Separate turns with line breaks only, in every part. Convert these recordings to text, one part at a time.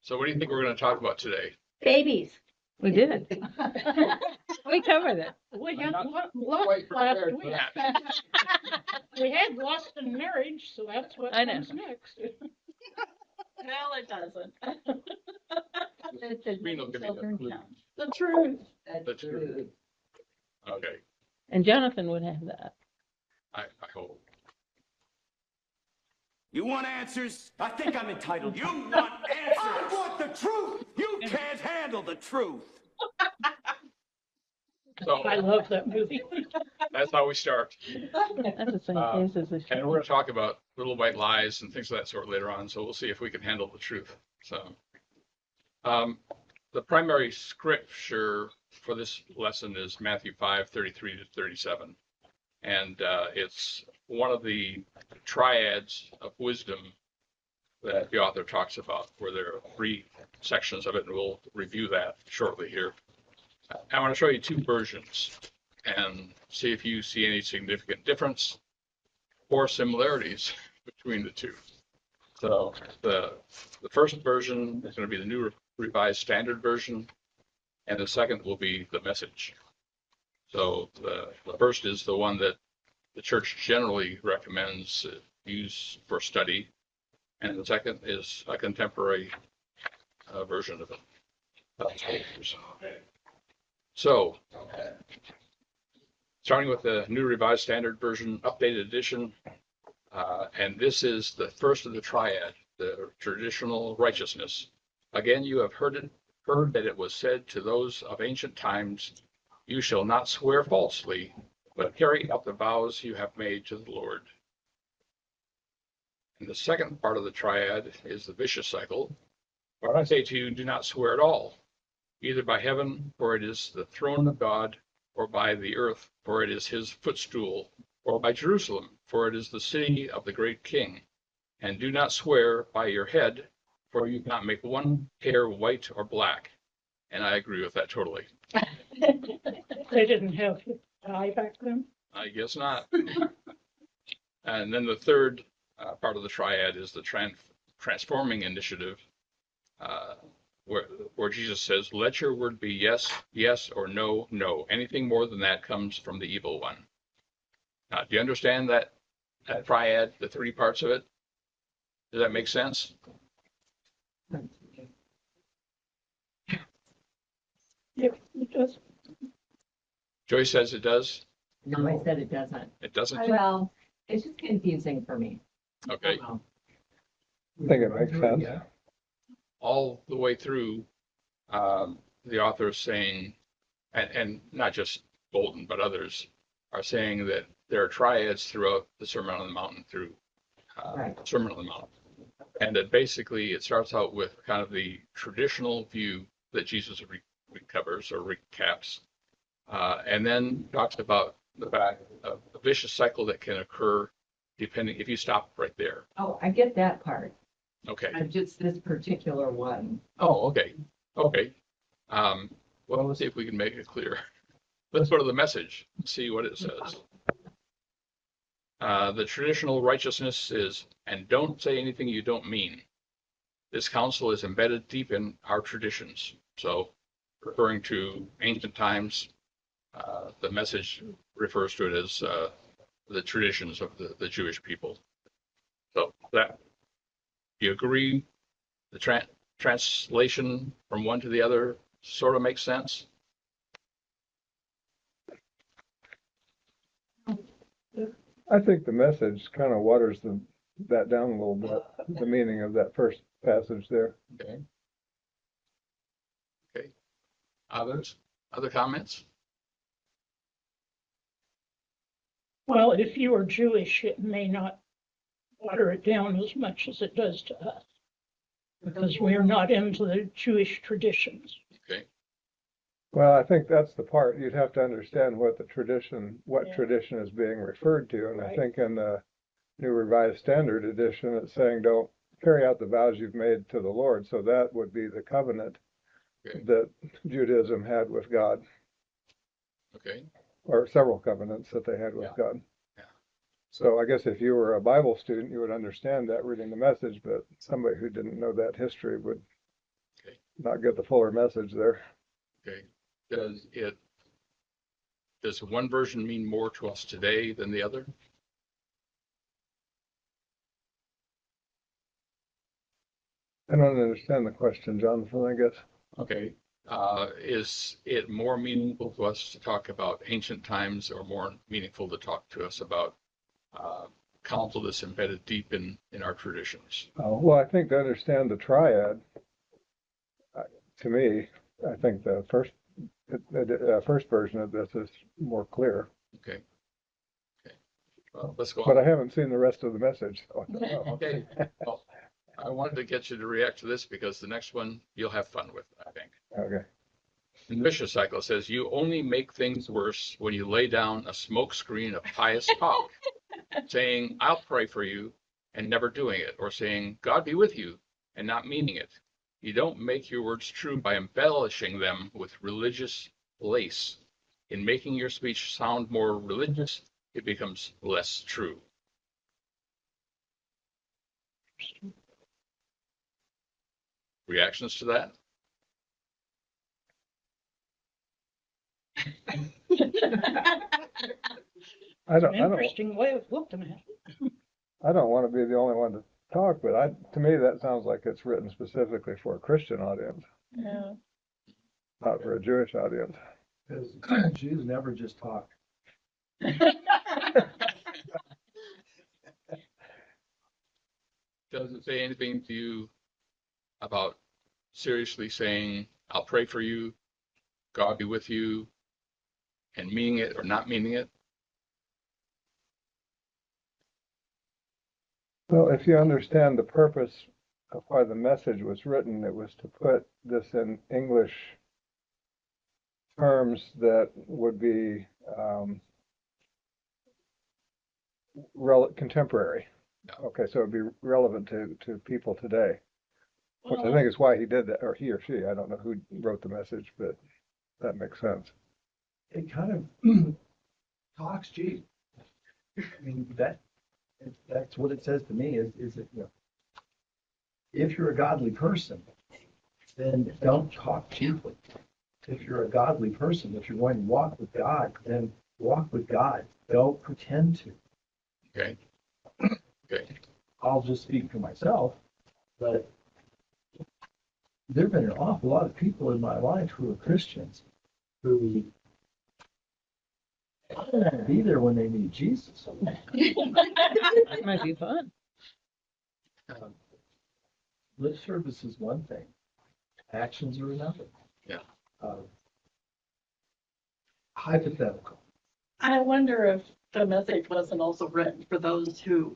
So what do you think we're going to talk about today?
Babies.
We did. We covered it.
We had
Not
lost
quite
last
prepared
week.
for that.
We had lost in marriage, so that's what
I know.
comes next.
No, it doesn't.
Green will give me the clue.
The truth.
The truth. Okay,
And Jonathan would have that.
I hope.
You want answers? I think I'm entitled. You want answers? I want the truth. You can't handle the truth.
So
I love that movie.
that's how we start.
That's the same case as the
And we're going to talk about little white lies and things of that sort later on. So we'll see if we can handle the truth. So the primary scripture for this lesson is Matthew 5:33 to 37. And it's one of the triads of wisdom that the author talks about, where there are 3 sections of it, and we'll review that shortly here. I want to show you 2 versions and see if you see any significant difference or similarities between the 2. So the first version is going to be the New Revised Standard Version, and the second will be the Message. So the first is the one that the church generally recommends use for study, and the second is a contemporary version of it. So, starting with the New Revised Standard Version, updated edition, and this is the first of the triad, the traditional righteousness. Again, you have heard that it was said to those of ancient times, "You shall not swear falsely, but carry out the vows you have made to the Lord." And the second part of the triad is the vicious cycle. But I say to you, do not swear at all, either by heaven, for it is the throne of God, or by the earth, for it is his footstool, or by Jerusalem, for it is the city of the great king. And do not swear by your head, for you cannot make one hair white or black. And I agree with that totally.
They didn't have dye back then.
I guess not. And then the third part of the triad is the transforming initiative, where Jesus says, "Let your word be yes, yes, or no, no. Anything more than that comes from the evil one." Now, do you understand that triad, the 3 parts of it? Does that make sense?
Yep, it does.
Joyce says it does.
No, I said it doesn't.
It doesn't?
Well, it's just confusing for me.
Okay.
I think it makes sense.
All the way through, the author is saying, and not just Bolton, but others are saying that there are triads throughout the Sermon on the Mountain, through
Right.
Sermon on the Mount. And that basically it starts out with kind of the traditional view that Jesus recovers or recaps, and then talks about the fact of a vicious cycle that can occur depending, if you stop right there.
Oh, I get that part.
Okay.
I'm just this particular one.
Oh, okay. Okay. Well, let's see if we can make it clear. Let's go to the Message, see what it says. The traditional righteousness is, "And don't say anything you don't mean." This counsel is embedded deep in our traditions. So, referring to ancient times, the Message refers to it as the traditions of the Jewish people. So, that, do you agree? The translation from one to the other sort of makes sense?
I think the Message kind of waters that down a little bit, the meaning of that first passage there.
Okay. Okay. Other comments?
Well, if you are Jewish, it may not water it down as much as it does to us, because we are not into the Jewish traditions.
Okay.
Well, I think that's the part you'd have to understand what tradition
Yeah.
is being referred to. And I
Right.
think in the New Revised Standard Edition, it's saying don't carry out the vows you've made to the Lord. So that would be the covenant that Judaism had with God.
Okay.
Or several covenants that they had with God.
Yeah.
So I guess if you were a Bible student, you would understand that reading the Message, but somebody who didn't know that history would
Okay.
not get the fuller message there.
Okay. Does one version mean more to us today than the other?
I don't understand the question, Jonathan, I guess.
Okay. Is it more meaningful to us to talk about ancient times or more meaningful to talk to us about counsel that's embedded deep in our traditions?
Well, I think to understand the triad, to me, I think the first version of this is more clear.
Okay. Okay. Well, let's go
But
on.
I haven't seen the rest of the message. So I don't know.
Okay. Well, I wanted to get you to react to this because the next one you'll have fun with, I think.
Okay.
The vicious cycle says you only make things worse when you lay down a smoke screen of pious talk, saying, I'll pray for you, and never doing it, or saying, God be with you, and not meaning it. You don't make your words true by embellishing them with religious lace. In making your speech sound more religious, it becomes less true. Reactions to that?
Interesting way of looking at it.
I don't want to be the only one to talk, but to me that sounds like it's written specifically for a Christian audience,
Yeah.
not for a Jewish audience.
Because Jews never just talk.
Does it say anything to you about seriously saying, I'll pray for you, God be with you, and meaning it or not meaning it?
Well, if you understand the purpose of why the message was written, it was to put this in English terms that would be contemporary.
Yeah.
Okay, so it'd be relevant to people today, which I think is why he did that, or he or she. I don't know who wrote the message, but that makes sense.
It kind of talks cheap. I mean, that's what it says to me is that, if you're a godly person, then don't talk cheaply. If you're a godly person, if you're going to walk with God, then walk with God. Don't pretend to.
Okay. Okay.
I'll just speak for myself, but there have been an awful lot of people in my life who are Christians who I don't want to be there when they meet Jesus.
That might be fun.
Lip service is one thing, actions are another.
Yeah.
Hypothetical.
I wonder if the message wasn't also written for those who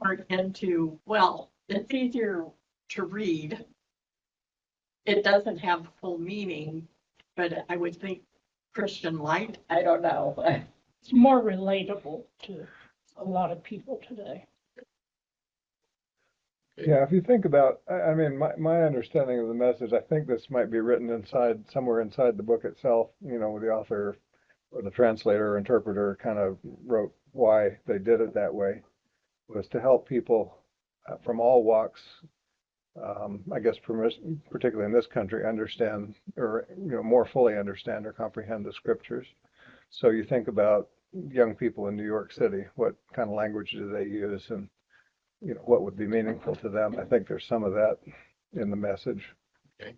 aren't into, well, it's easier to read. It doesn't have full meaning, but I would think Christian light, I don't know.
It's more relatable to a lot of people today.
Yeah, if you think about, I mean, my understanding of the message, I think this might be written somewhere inside the book itself, where the author or the translator or interpreter kind of wrote why they did it that way, was to help people from all walks, I guess, particularly in this country, understand or, more fully understand or comprehend the scriptures. So you think about young people in New York City, what kind of language do they use, and what would be meaningful to them. I think there's some of that in the message.
Okay.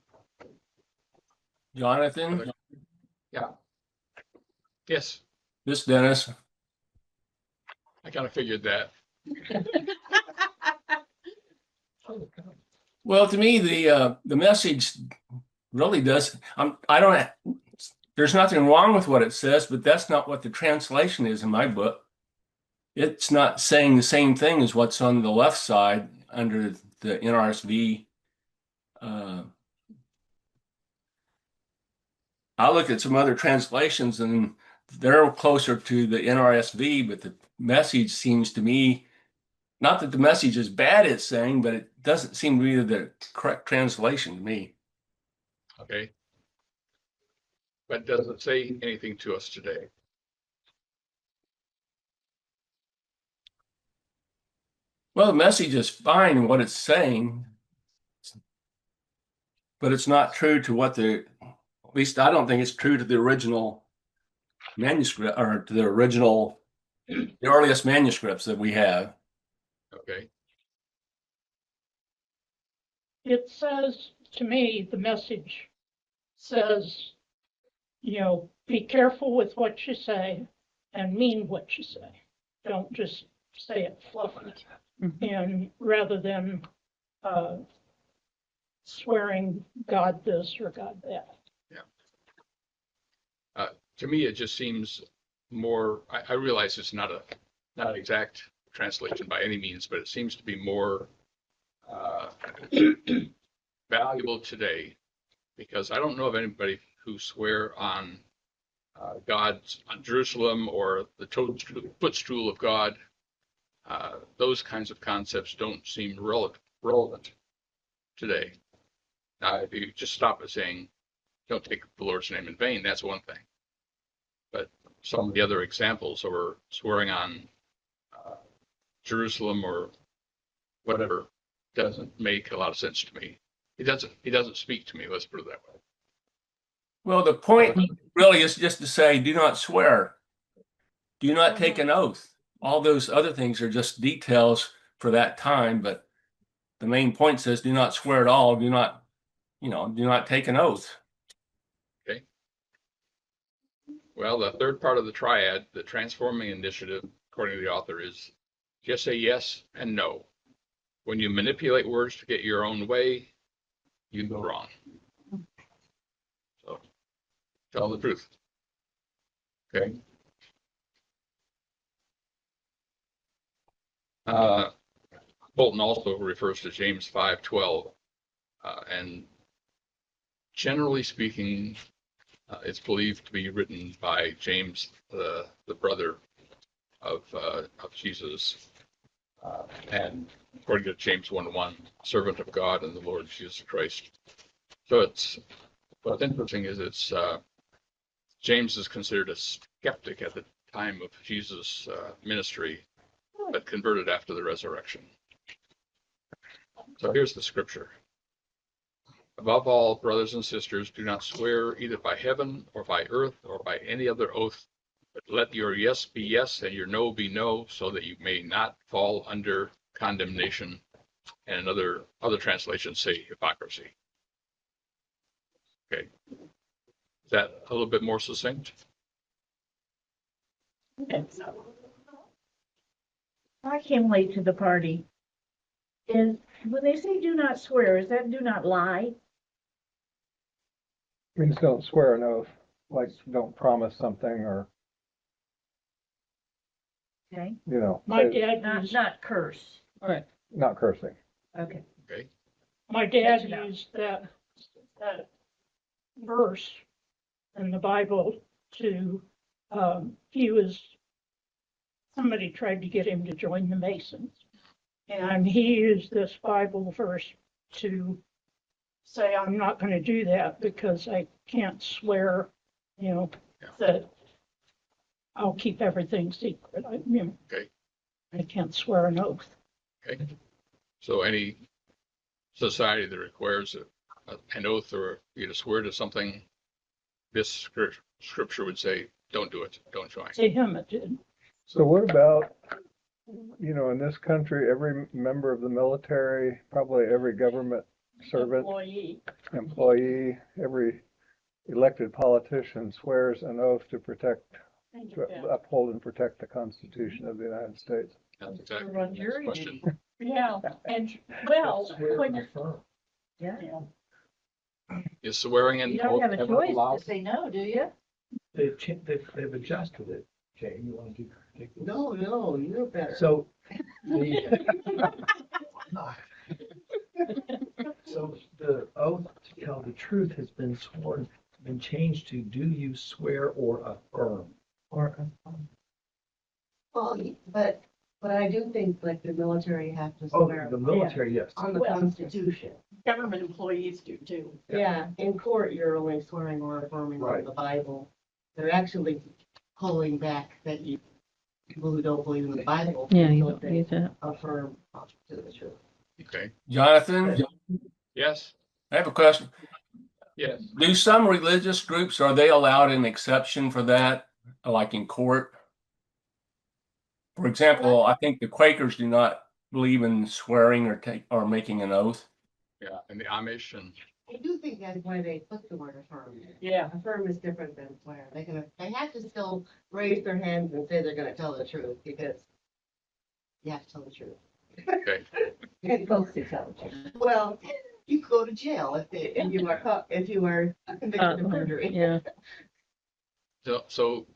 Jonathan,
Yeah. Yes,
this is Dennis.
I kind of figured that.
Well, to me, the message really does. There's nothing wrong with what it says, but that's not what the translation is in my book. It's not saying the same thing as what's on the left side under the NRSV. I look at some other translations and they're closer to the NRSV, but the message seems to me, not that the message is bad, it's saying, but it doesn't seem to be the correct translation to me.
Okay. But does it say anything to us today?
Well, the message is fine in what it's saying, but it's not true to what at least I don't think it's true to the original manuscript or to the earliest manuscripts that we have.
Okay.
It says, to me, the message says, be careful with what you say and mean what you say. Don't just say it fluffy. And rather than swearing God this or God that.
To me, it just seems more, I realize it's not an exact translation by any means, but it seems to be more valuable today, because I don't know of anybody who swear on on Jerusalem or the footstool of God. Those kinds of concepts don't seem relevant today. Now, if you just stop at saying, don't take the Lord's name in vain, that's one thing. But some of the other examples, or swearing on Jerusalem or whatever, doesn't make a lot of sense to me. He doesn't speak to me, let's put it that way.
Well, the point really is just to say, do not swear. Do not take an oath. All those other things are just details for that time, but the main point says, do not swear at all. Do not take an oath.
Okay. Well, the third part of the triad, the transforming initiative, according to the author, is just say yes and no. When you manipulate words to get your own way, you go wrong. So, tell the truth. Okay. Bolton also refers to James 5:12, and generally speaking, it's believed to be written by James, the brother of Jesus, and according to James 1:1, servant of God and the Lord Jesus Christ. So what's interesting is James is considered a skeptic at the time of Jesus' ministry, but converted after the resurrection. So here's the scripture. Above all, brothers and sisters, do not swear either by heaven or by earth or by any other oath, but let your yes be yes and your no be no, so that you may not fall under condemnation. And other translations say hypocrisy. Okay. Is that a little bit more succinct?
I came late to the party. Is when they say do not swear, is that do not lie?
Means don't swear an oath, like don't promise something, or,
Okay.
My dad
Not curse.
right.
not cursing.
Okay.
Okay.
My dad
Good to know.
used that verse in the Bible to, somebody tried to get him to join the Masons. And he used this Bible verse to say, I'm not going to do that because I can't swear, that I'll keep everything secret.
Okay.
I can't swear an oath.
Okay. So any society that requires an oath or you to swear to something, this scripture would say, don't do it, don't join.
To him it did.
So what about, in this country, every member of the military, probably every government servant, employee, every elected politician swears an oath to uphold and protect the Constitution of the United States.
That's exactly the question.
Yeah, and when
Yeah.
Is swearing in
You don't have a
ever
choice
allowed?
to say no, do you?
They've adjusted it. Jay, you want to take this?
No, you're better.
So so the oath to tell the truth has been changed to do you swear or affirm?
Well, but I do think like the military have to
Oh,
swear
the military, yes.
on the Constitution.
Government employees do too.
Yeah, in court, you're only swearing or affirming on
Right.
the Bible. They're actually pulling back that you people who don't believe in the Bible.
Yeah, you
until
don't
they
use that.
affirm to the truth.
Okay.
Jonathan,
Yes.
I have a question.
Yes.
Do some religious groups, are they allowed an exception for that, like in court? For example, I think the Quakers do not believe in swearing or making an oath.
Yeah. And the Amish and
I do think that's why they put the word affirm.
Yeah.
Affirm is different than swear. They have to still raise their hands and say they're gonna tell the truth because you have to tell the truth.
okay.
You're supposed to tell the truth. Well, you go to jail if you are caught, if you are convicted of perjury.
Yeah.
So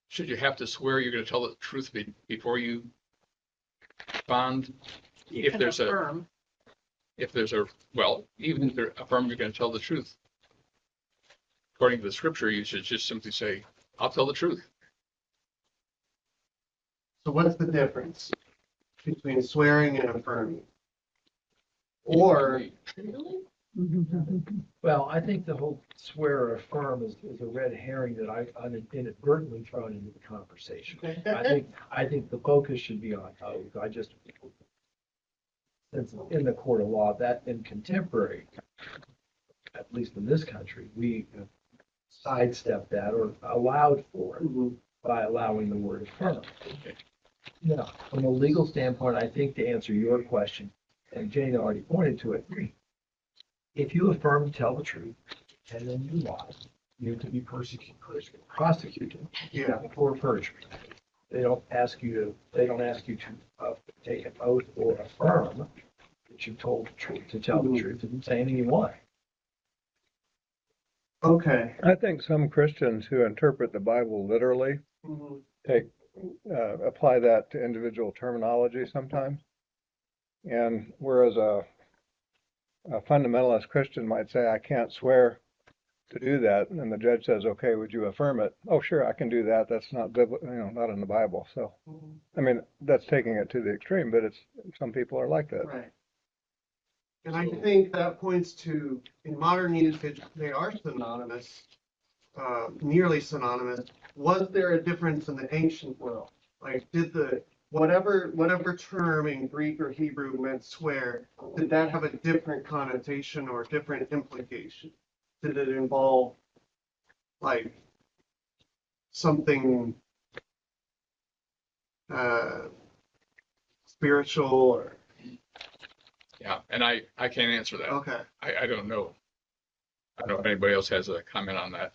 should you have to swear you're going to tell the truth before you bond?
You
If
can
there's
affirm.
even if they're affirm you're going to tell the truth. According to the scripture, you should just simply say, I'll tell the truth.
So what's the difference between swearing and affirming? Or,
Well, I think the whole swear or affirm is a red herring that I've inadvertently thrown into the conversation. I think the focus should be on oath. Since in the court of law, that in contemporary, at least in this country, we sidestepped that or allowed for it by allowing the word affirm. Now, from a legal standpoint, I think to answer your question, and Jane already pointed to it, if you affirm to tell the truth and then you lie, you're to be prosecuted for perjury. They don't ask you to take an oath or affirm that you've told the truth, to tell the truth and say anything you want.
okay.
I think some Christians who interpret the Bible literally apply that to individual terminology sometimes. And whereas a fundamentalist Christian might say, I can't swear to do that, and the judge says, okay, would you affirm it? Oh, sure, I can do that. That's not not in the Bible. So, I mean, that's taking it to the extreme, but some people are like that.
Right. And I think that points to, in modern usage, they are synonymous, nearly synonymous. Was there a difference in the ancient world? Like, did whatever term in Greek or Hebrew meant swear, did that have a different connotation or different implication? Did it involve, like, something spiritual or?
Yeah. And I can't answer that.
Okay.
I don't know. I don't know if anybody else has a comment on that.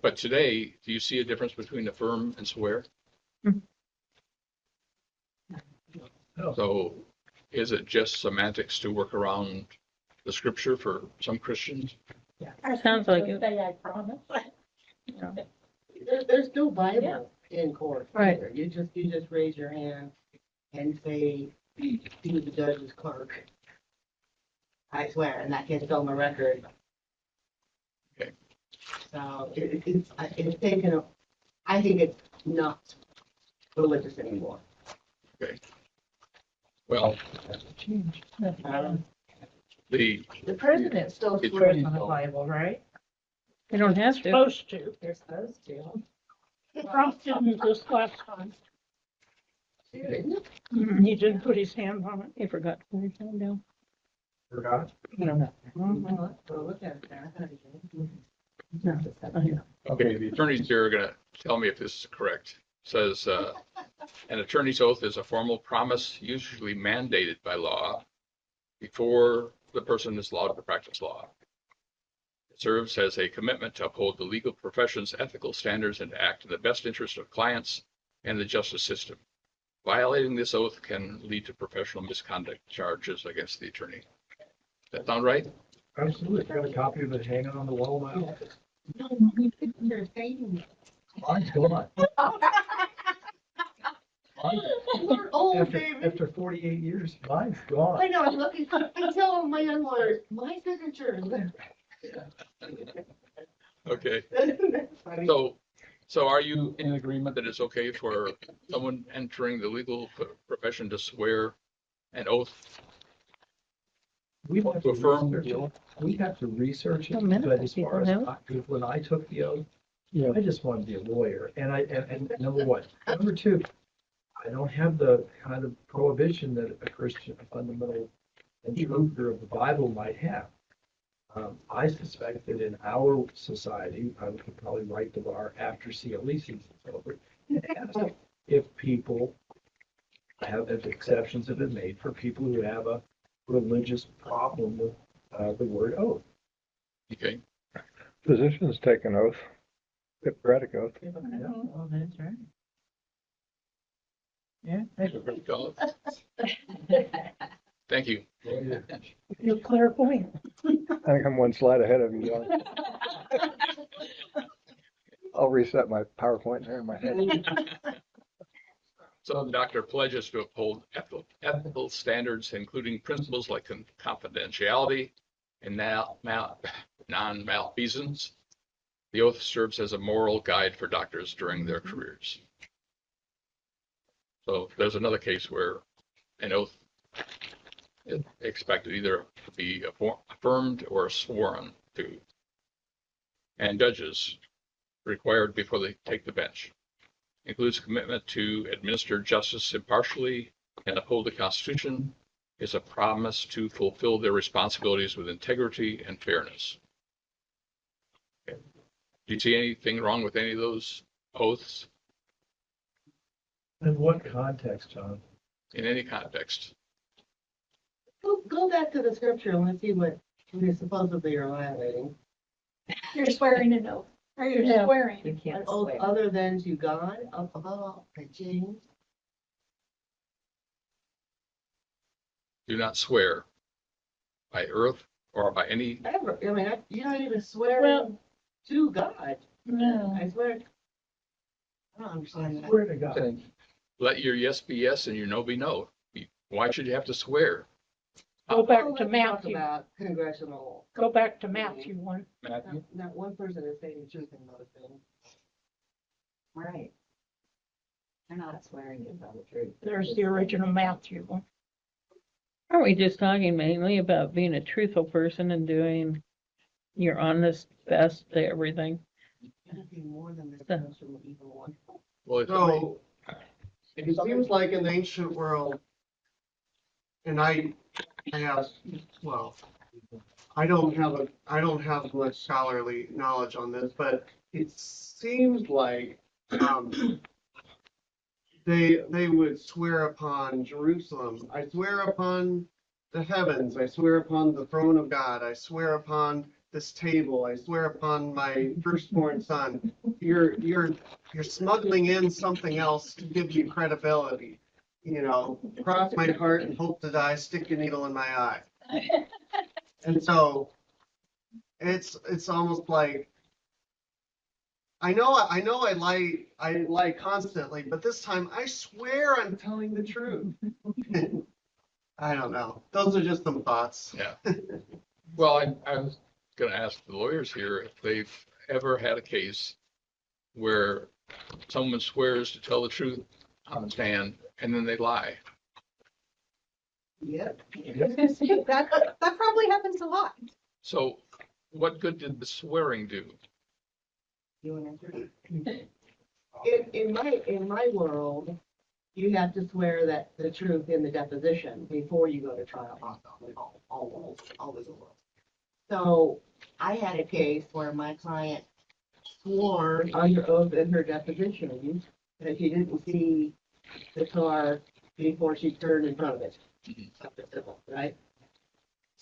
But today, do you see a difference between affirm and swear?
No.
So is it just semantics to work around the scripture for some Christians?
Sounds like it.
Say I promise.
There's no Bible in court.
Right.
Either. You just raise your hand and say, to the judge's clerk, I swear, and that gets on the record.
Okay.
So it's taken, I think it's not religious anymore.
Okay. Well, the
The president still swears on the Bible, right? They don't have to.
Supposed to.
They're supposed to.
Trump didn't this last time. He didn't put his hand on it.
He forgot to put his hand down.
Forgot?
I don't know.
Well, look at it there. I thought he did.
No, I know.
Okay, the attorneys here are going to tell me if this is correct. It says, an attorney's oath is a formal promise usually mandated by law before the person is allowed to practice law. It serves as a commitment to uphold the legal profession's ethical standards and to act in the best interest of clients and the justice system. Violating this oath can lead to professional misconduct charges against the attorney. Does that sound right?
Absolutely. I've got a copy of it hanging on the wall in my office.
They're saying
Mine's gone.
we're old, David.
After 48 years, mine's gone.
I know, I'm looking, I tell my young lawyer, my signature is there.
Okay.
That's funny.
So are you in agreement that it's okay for someone entering the legal profession to swear an oath?
We have
To
to
affirm
research it. We have to research it,
Well, many
but as
people
far as
know.
when I took the oath,
Yeah.
I just want to be a lawyer. And number one. Number two, I don't have the kind of prohibition that a Christian, a fundamental interpreter of the Bible might have. I suspect that in our society, I could probably write the bar after CLE season's over and ask if people if exceptions have been made for people who have a religious problem with the word oath.
Okay.
Physicians take an oath, Hippocratic oath.
Oh, that's right. Yeah.
Thank you.
You're clairvoyant.
I think I'm one slide ahead of you, John. I'll reset my PowerPoint here in my head.
So the doctor pledges to uphold ethical standards, including principles like confidentiality and non-malfeasance. The oath serves as a moral guide for doctors during their careers. So there's another case where an oath is expected either to be affirmed or sworn to. And judges required before they take the bench. Includes commitment to administer justice impartially and uphold the Constitution, is a promise to fulfill their responsibilities with integrity and fairness. Okay. Do you see anything wrong with any of those oaths?
In what context, John?
In any context?
Go back to the scripture and let's see what we supposedly are violating.
You're swearing an oath. Or you're
Yeah.
swearing.
You can't
An oath
swear.
other than to God, above all, to James.
Do not swear by earth or by any.
Ever, I mean, you're not even swearing
Well-
to God.
No.
I swear. I don't understand that.
Swear to God.
Let your yes be yes and your no be no. Why should you have to swear?
Go back
Well,
to
let's talk
Matthew.
about congressional.
Go back to Matthew 1.
Matthew?
Not one person is saying the truth in those things.
Right. They're not swearing to tell the truth.
There's the original Matthew 1.
Aren't we just talking mainly about being a truthful person and doing your honest best to everything?
Anything more than this comes from the evil one.
Well, it's
So, it seems like in the ancient world, and I have, well, I don't have much scholarly knowledge on this, but it seems like, they would swear upon Jerusalem. I swear upon the heavens. I swear upon the throne of God. I swear upon this table. I swear upon my firstborn son. You're smuggling in something else to give you credibility. You know, cross my heart and hope to die, stick a needle in my eye. And so it's almost like I know I lie constantly, but this time I swear I'm telling the truth. I don't know. Those are just some thoughts.
Yeah. Well, I was going to ask the lawyers here if they've ever had a case where someone swears to tell the truth on the stand and then they lie.
Yep.
That probably happens a lot.
So what good did the swearing do?
You want to answer? In my world, you have to swear that the truth in the deposition before you go to trial. Always. So I had a case where my client swore under oath in her deposition that she didn't see the car before she turned in front of it. Something simple, right?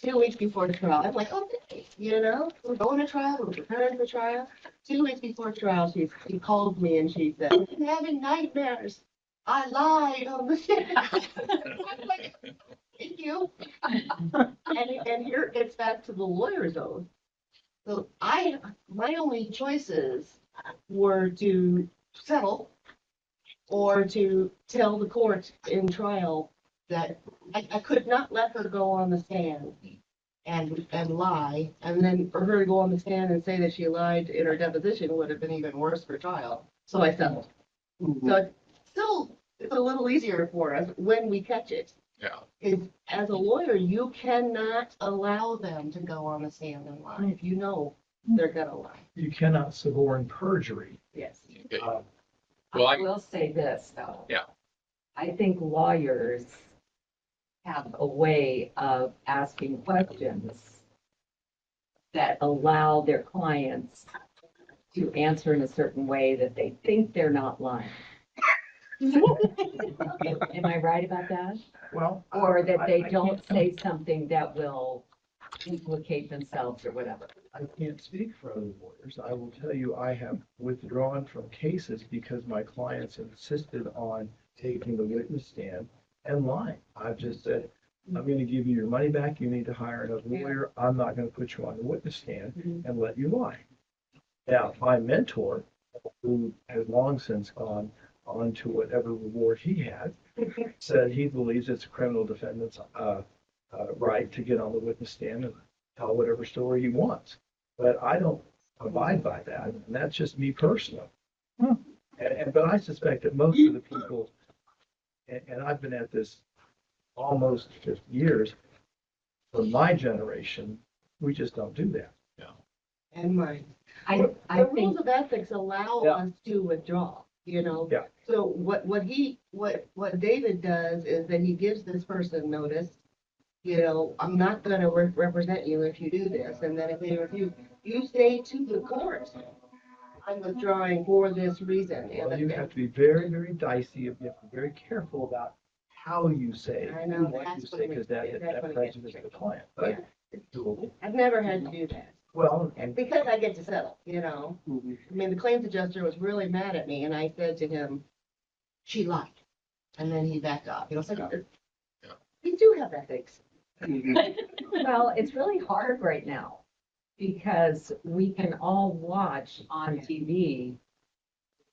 2 weeks before the trial, I'm like, okay, we're going to trial, we're preparing for trial. 2 weeks before trial, she called me and she said, I'm having nightmares. I lied on the stand. I'm like, thank you. And here it gets back to the lawyer's oath. So my only choices were to settle or to tell the court in trial that I could not let her go on the stand and lie, and then for her to go on the stand and say that she lied in her deposition would have been even worse for trial. So I settled. So it's a little easier for us when we catch it.
Yeah.
Is as a lawyer, you cannot allow them to go on the stand and lie if you know they're gonna lie.
You cannot suborn perjury.
Yes.
Okay.
I
Well, I,
will say this, though.
Yeah.
I think lawyers have a way of asking questions that allow their clients to answer in a certain way that they think they're not lying. Am I right about that?
Well,
Or that they
I
don't
can't-
say something that will implicate themselves or whatever.
I can't speak for other lawyers. I will tell you, I have withdrawn from cases because my clients insisted on taking the witness stand and lying. I've just said, I'm going to give you your money back. You need to hire another lawyer. I'm not going to put you on the witness stand and let you lie. Now, my mentor, who has long since gone on to whatever reward he had, said he believes it's a criminal defendant's right to get on the witness stand and tell whatever story he wants. But I don't abide by that, and that's just me personally. But I suspect that most of the people, and I've been at this almost 50 years, for my generation, we just don't do that.
And mine.
I
The
think,
rules of ethics allow
Yeah.
us to withdraw, you know?
Yeah.
So what David does is that he gives this person notice, you know, I'm not gonna represent you if you do this, and then if they refuse, you say to the court, I'm withdrawing for this reason.
Well, you have to be very, very dicey. You have to be very careful about how you say
I know,
and what you
that's
say,
what
because
that's when
that
it
prejudices
gets
the
tricky.
client. But it's doable.
I've never had to do that.
Well,
And because I get to settle, you know? I mean, the claims adjuster was really mad at me, and I said to him, she lied. And then he backed off. You know, it's like, you do have ethics.
well, it's really hard right now because we can all watch on TV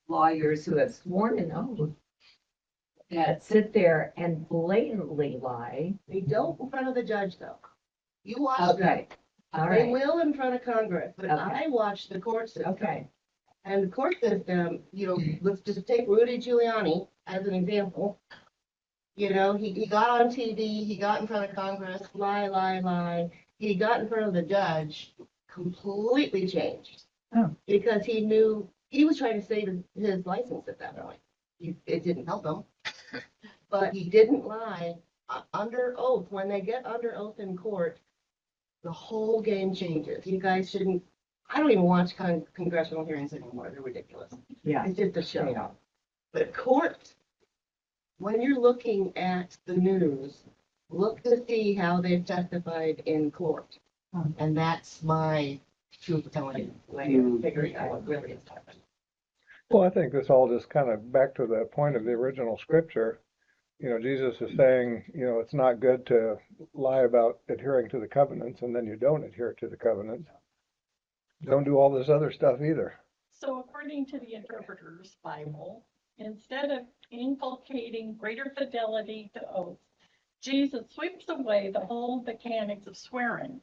lawyers who have sworn an oath that sit there and blatantly lie.
They don't in front of the judge, though. You watch them.
Okay, all
They
right,
will in front of Congress, but
Okay.
I watch the court system.
okay,
And the court system, you know, let's just take Rudy Giuliani as an example. You know, he got on TV, he got in front of Congress, lie. He got in front of the judge, completely changed.
Oh.
Because he knew, he was trying to save his license at that point. It didn't help him. But he didn't lie under oath. When they get under oath in court, the whole game changes. You guys shouldn't, I don't even watch congressional hearings anymore. They're ridiculous.
yeah.
It's just a show. But court, when you're looking at the news, look to see how they've testified in court. And that's my truth telling way of figuring out what really is happening.
Well, I think this all just kind of back to the point of the original scripture. You know, Jesus is saying, you know, it's not good to lie about adhering to the covenants and then you don't adhere to the covenants. Don't do all this other stuff either.
So according to the Interpreter's Bible, instead of inculcating greater fidelity to oaths, Jesus sweeps away the whole mechanics of swearing.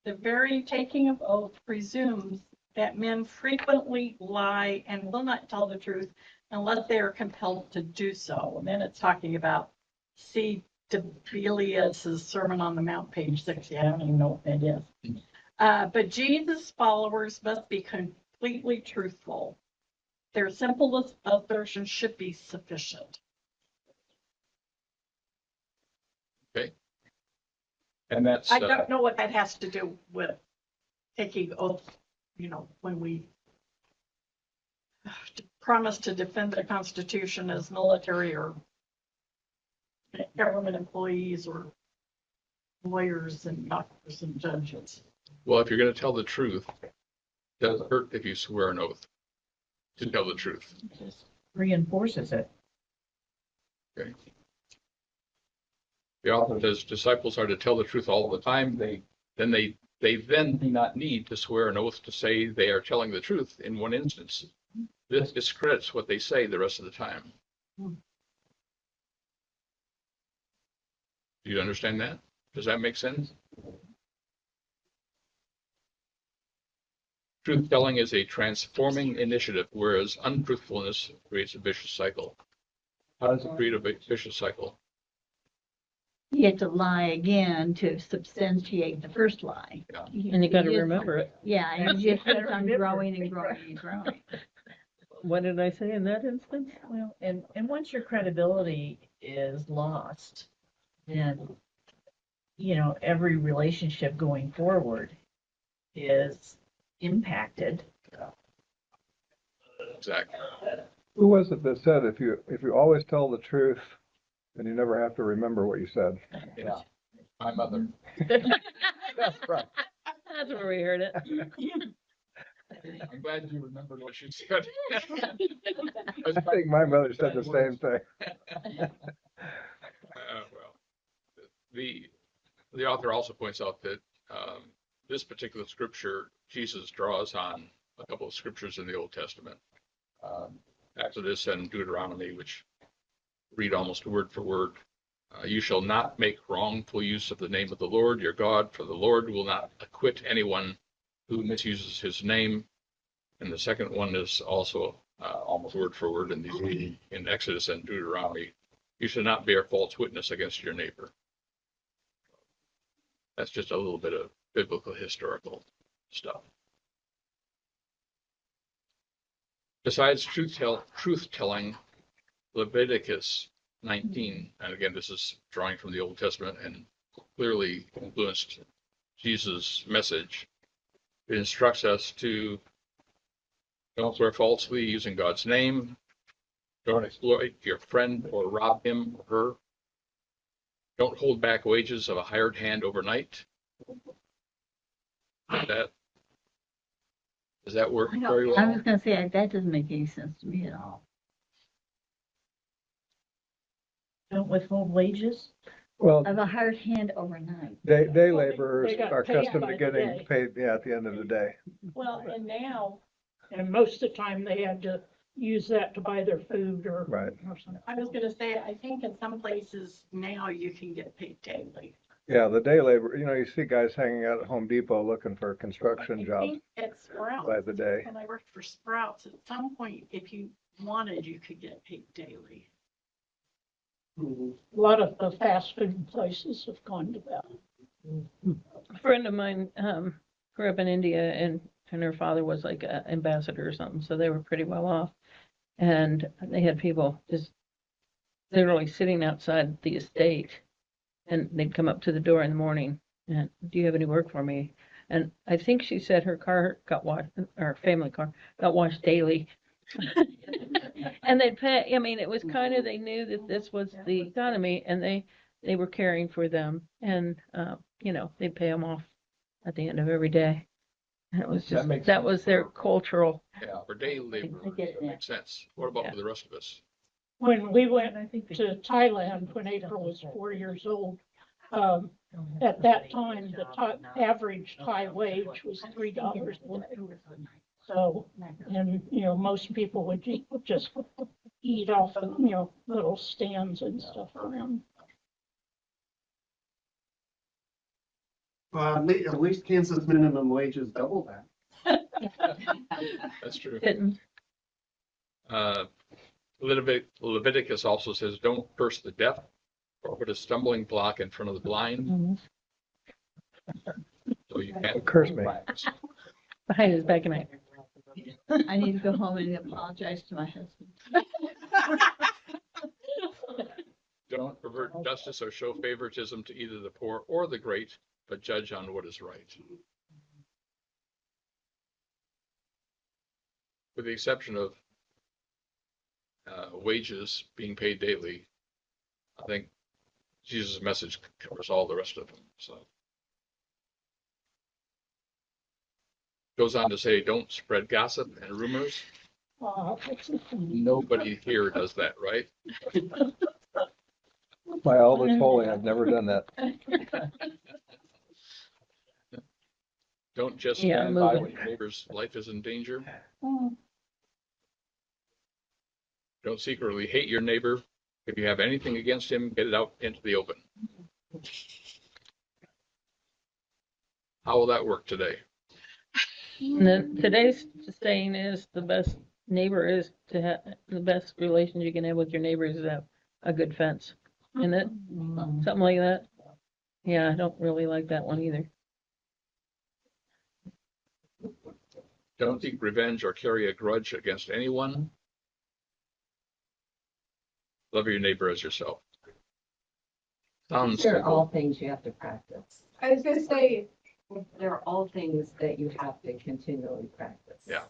The very taking of oath presumes that men frequently lie and will not tell the truth unless they are compelled to do so. And then it's talking about C. Debelius's Sermon on the Mount, page 60. I don't even know what that is. But Jesus' followers must be completely truthful. Their simplest assertion should be sufficient.
and that's,
I don't know what that has to do with taking oath, you know, when we promise to defend the Constitution as military or government employees or lawyers and doctors and judges.
well, if you're going to tell the truth, it doesn't hurt if you swear an oath to tell the truth.
Just reinforces it.
Okay. The author says disciples are to tell the truth all the time. They then do not need to swear an oath to say they are telling the truth in one instance. This discredits what they say the rest of the time. Do you understand that? Does that make sense? Truth telling is a transforming initiative, whereas untruthfulness creates a vicious cycle. How does it create a vicious cycle?
you have to lie again to substantiate the first lie.
And you gotta
just-
remember it.
Yeah, and it just keeps on
Remember.
growing and growing and growing.
What did I say in that instance?
Well, and once your credibility is lost, then, every relationship going forward is impacted.
Exactly.
Who was it that said if you always tell the truth, then you never have to remember what you said?
Yeah. My mother.
That's right.
That's where we heard it.
I'm glad you remembered what she said.
I think my mother said the same thing.
Well, the author also points out that this particular scripture, Jesus draws on a couple of scriptures in the Old Testament, Exodus and Deuteronomy, which read almost word for word. You shall not make wrongful use of the name of the Lord your God, for the Lord will not acquit anyone who misuses his name. And the second one is also almost word for word in Exodus and Deuteronomy. You shall not bear false witness against your neighbor. That's just a little bit of biblical historical stuff. Besides truth-telling, Leviticus 19, and again, this is drawing from the Old Testament and clearly influenced Jesus' message. It instructs us to don't swear falsely using God's name. Don't exploit your friend or rob him or her. Don't hold back wages of a hired hand overnight. Does that work very well?
I was going to say, that doesn't make any sense to me at all. Don't withhold wages
Well,
of a hired hand overnight.
day laborers
They got
are
paid
accustomed
by
to
the
getting
day.
paid, at the end of the day.
Well, and now,
And most of the time they had to use that to buy their food or something.
I was gonna say, I think in some places now you can get paid daily.
Yeah, the day labor, you see guys hanging out at Home Depot looking for construction
I
jobs
think at Sprouts,
by the day.
when I worked for Sprouts, at some point, if you wanted, you could get paid daily.
A lot of the fast food places have gone to that.
A friend of mine grew up in India, and her father was like an ambassador or something, so they were pretty well off. And they had people just literally sitting outside the estate, and they'd come up to the door in the morning and, do you have any work for me? And I think she said her car got washed, or family car got washed daily. And they'd pay, it was kind of, they knew that this was the economy, and they were caring for them, and they'd pay them off at the end of every day. And it was just, that was their cultural.
Yeah, for day labor, that makes sense. What about for the rest of us?
When we went to Thailand, when April was 4 years old, at that time, the average Thai wage was $3 a day. So, and, most people would just eat off of, little stands and stuff around.
At least Kansas minimum wage is double that.
That's true.
Kittens.
Leviticus also says, don't curse the deaf or put a stumbling block in front of the blind. So you can't
curse me.
Behind his back, and
I need to go home and apologize to my husband.
Don't pervert justice or show favoritism to either the poor or the great, but judge on what is right. With the exception of wages being paid daily, I think Jesus' message covers all the rest of them. So goes on to say, don't spread gossip and rumors. Nobody here does that, right?
By all that's holy, I've never done that.
Don't just stand by when your neighbor's life is in danger. Don't secretly hate your neighbor. If you have anything against him, get it out into the open. How will that work today?
And then today's saying is the best neighbor is to have the best relations you can have with your neighbors is to have a good fence. in it, something like that. Yeah, I don't really like that one either.
Don't seek revenge or carry a grudge against anyone. Love your neighbor as yourself. Sounds
These are
simple.
all things you have to practice.
I was gonna say,
They're all things that you have to continually practice.
Yeah.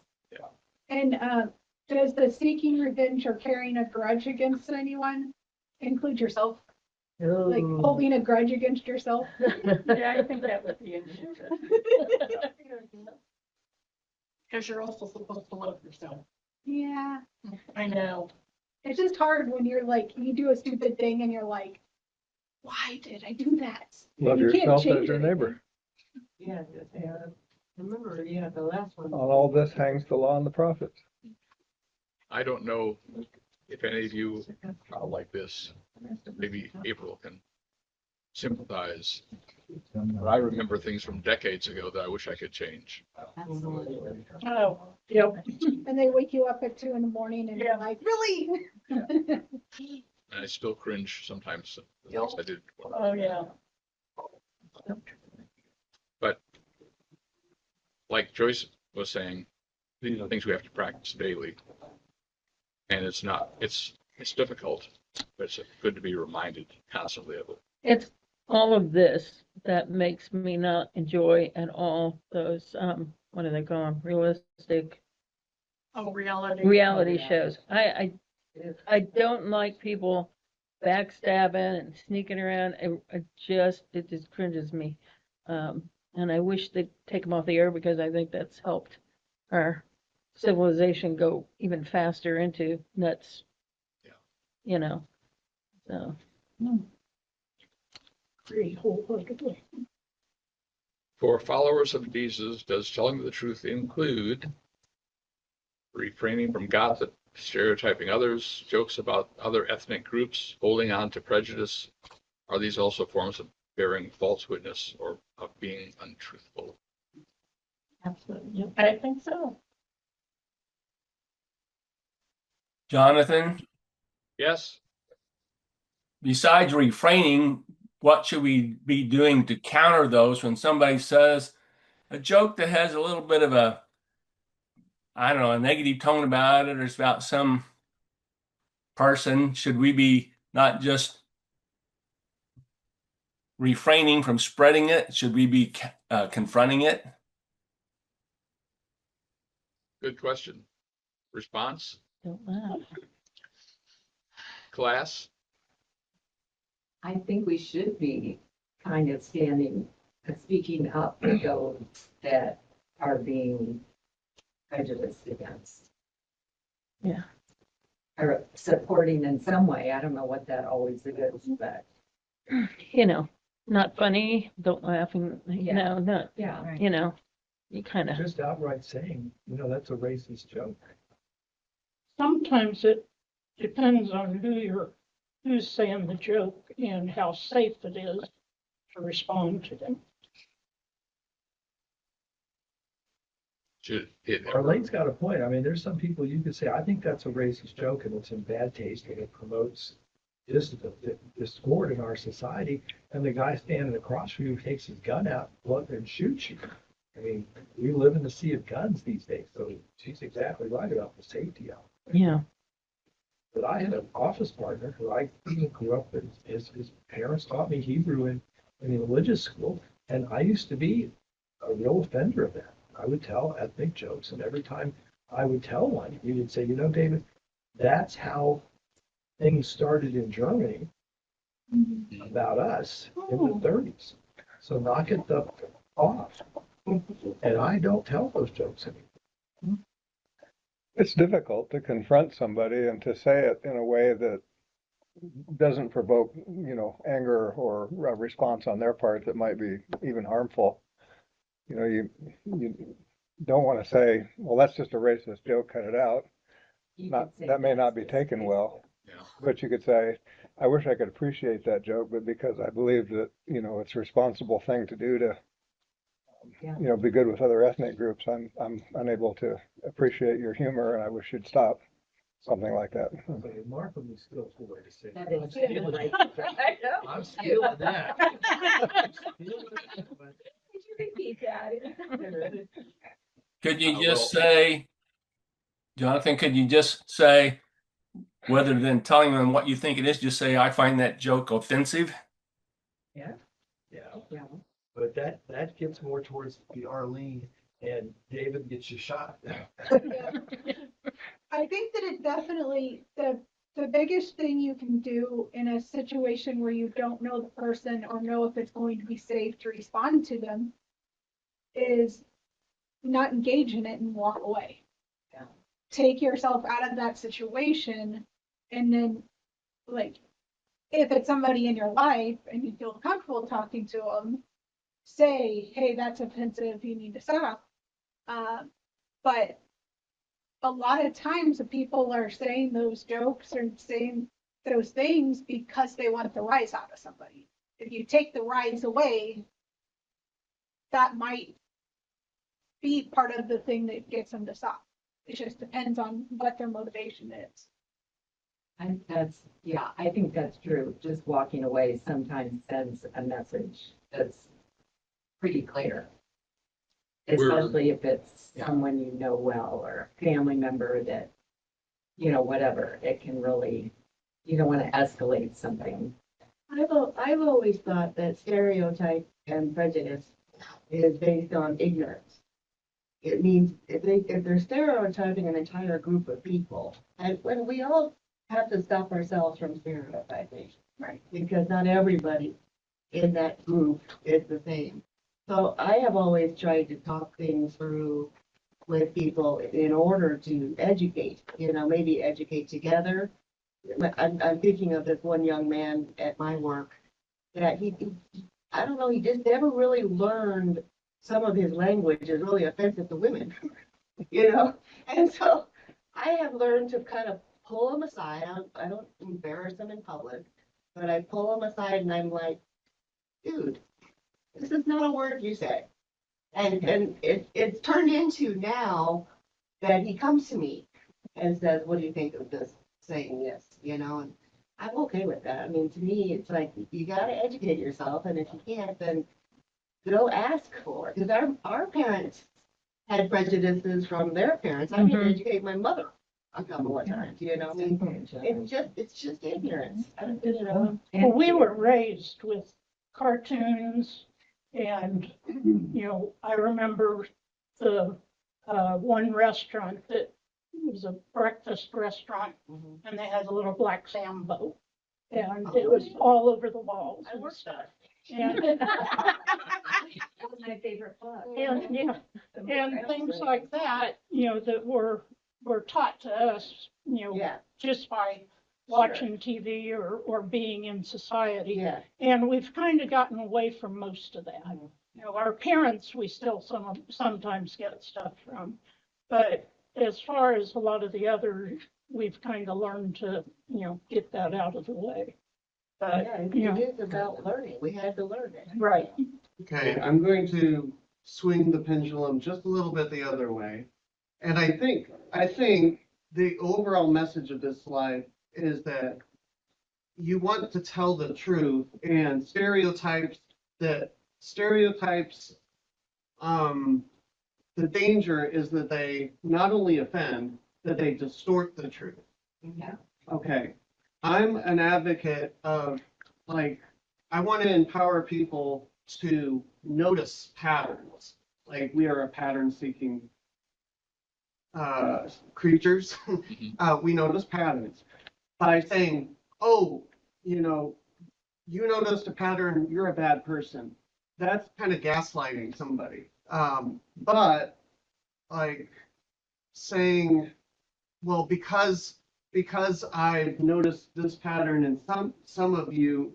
and does the seeking revenge or carrying a grudge against anyone include yourself? Like holding a grudge against yourself?
Yeah, I think that would be included. Because you're also supposed to love yourself.
Yeah,
I know.
it's just hard when you're like, you do a stupid thing and you're like, why did I do that?
Love
You can't
yourself
change
as your
anything.
neighbor.
Yeah, remember, the last one.
On all this hangs the law and the prophets.
I don't know if any of you are like this. Maybe April can sympathize. But I remember things from decades ago that I wish I could change.
Oh, yep.
And they wake you up at 2 a.m. and you're like, really?
And I still cringe sometimes at the things I did.
Oh, yeah.
But like Joyce was saying, these are things we have to practice daily. And it's difficult, but it's good to be reminded constantly of it.
It's all of this that makes me not enjoy at all those, what do they call them? Realistic
Oh, reality.
reality shows. I don't like people backstabbing and sneaking around. It just cringes me. And I wish they'd take them off the air because I think that's helped our civilization go even faster into nuts.
Yeah.
You know, so.
Agree wholeheartedly.
For followers of Jesus, does telling the truth include refraining from gossip, stereotyping others, jokes about other ethnic groups, holding on to prejudice? Are these also forms of bearing false witness or of being untruthful?
Absolutely. Yep. I think so.
Jonathan,
Yes.
besides refraining, what should we be doing to counter those when somebody says a joke that has a little bit of a, I don't know, a negative tone about it, or it's about some person? Should we be not just refraining from spreading it? Should we be confronting it?
Good question. Response?
Don't laugh.
Class?
I think we should be kind of speaking up for those that are being prejudiced against.
Yeah.
Or supporting in some way. I don't know what that always is, but.
You know, not funny, don't laugh, and,
Yeah.
not,
Yeah.
you know, you kind of.
Just outright saying, that's a racist joke.
Sometimes it depends on who's saying the joke and how safe it is to respond to them.
Should it
Arlene's got a point. I mean, there's some people you could say, I think that's a racist joke and it's in bad taste and it promotes discord in our society. And the guy standing across from you takes his gun out and shoots you. I mean, we live in the sea of guns these days, so she's exactly right about the safety of it.
Yeah.
But I had an office partner who I grew up with. His parents taught me Hebrew in a religious school, and I used to be a real offender of that. I would tell ethnic jokes, and every time I would tell one, he would say, David, that's how things started in Germany about us in the 30s. So knock it off. And I don't tell those jokes anymore.
It's difficult to confront somebody and to say it in a way that doesn't provoke, anger or a response on their part that might be even harmful. You don't want to say, well, that's just a racist joke, cut it out. That may not be taken well.
Yeah.
But you could say, I wish I could appreciate that joke, but because I believe that, it's a responsible thing to do to, be good with other ethnic groups, I'm unable to appreciate your humor and I wish you'd stop. something like that.
Okay, Martha was still a way to say.
That is
I'm stealing
right.
it.
I know.
I'm stealing that. I'm stealing that, but
Could you repeat that?
Could you
I
just
will.
say, Jonathan, could you just say, rather than telling them what you think it is, just say, I find that joke offensive?
yeah.
Yeah.
But that gets more towards the Arlene and David gets you shot.
I think that it definitely, the biggest thing you can do in a situation where you don't know the person or know if it's going to be safe to respond to them is not engage in it and walk away.
Yeah.
Take yourself out of that situation, and then, like, if it's somebody in your life and you feel comfortable talking to them, say, hey, that's offensive, you need to stop. But a lot of times the people are saying those jokes or saying those things because they want the rise out of somebody. If you take the rise away, that might be part of the thing that gets them to stop. It just depends on what their motivation is.
I think that's true. Just walking away sometimes sends a message that's pretty clear. Especially if it's someone you know well or a family member that, whatever, it can really, you don't want to escalate something.
I've always thought that stereotype and prejudice is based on ignorance. It means if they're stereotyping an entire group of people, and when we all have to stop ourselves from stereotyping, right? Because not everybody in that group is the same. So I have always tried to talk things through with people in order to educate, maybe educate together. I'm thinking of this one young man at my work that I don't know, he just never really learned some of his language is really offensive to women, And so I have learned to kind of pull him aside. I don't embarrass him in public, but I pull him aside and I'm like, dude, this is not a word you say. And it's turned into now that he comes to me and says, what do you think of this saying this? And I'm okay with that. I mean, to me, it's like you got to educate yourself, and if you can't, then go ask for it. Because our parents had prejudices from their parents. I had to educate my mother a couple of times. I mean, it's just ignorance.
Well, we were raised with cartoons and, I remember the one restaurant that was a breakfast restaurant and they had a little black Sam boat and it was all over the walls and stuff. And
That was my favorite book.
and things like that, that were taught to us, just by watching TV or being in society.
Yeah.
And we've kind of gotten away from most of that. Our parents, we still sometimes get stuff from, but as far as a lot of the others, we've kind of learned to, get that out of the way. But,
it is about learning. We had to learn it.
right.
Okay, I'm going to swing the pendulum just a little bit the other way. And I think the overall message of this slide is that you want to tell the truth, and stereotypes, the danger is that they not only offend, that they distort the truth.
Yeah.
Okay. I'm an advocate of, I want to empower people to notice patterns. Like, we are a pattern-seeking creatures. We notice patterns by saying, oh, you noticed a pattern, you're a bad person. That's kind of gaslighting somebody. But saying, well, because I've noticed this pattern in some of you,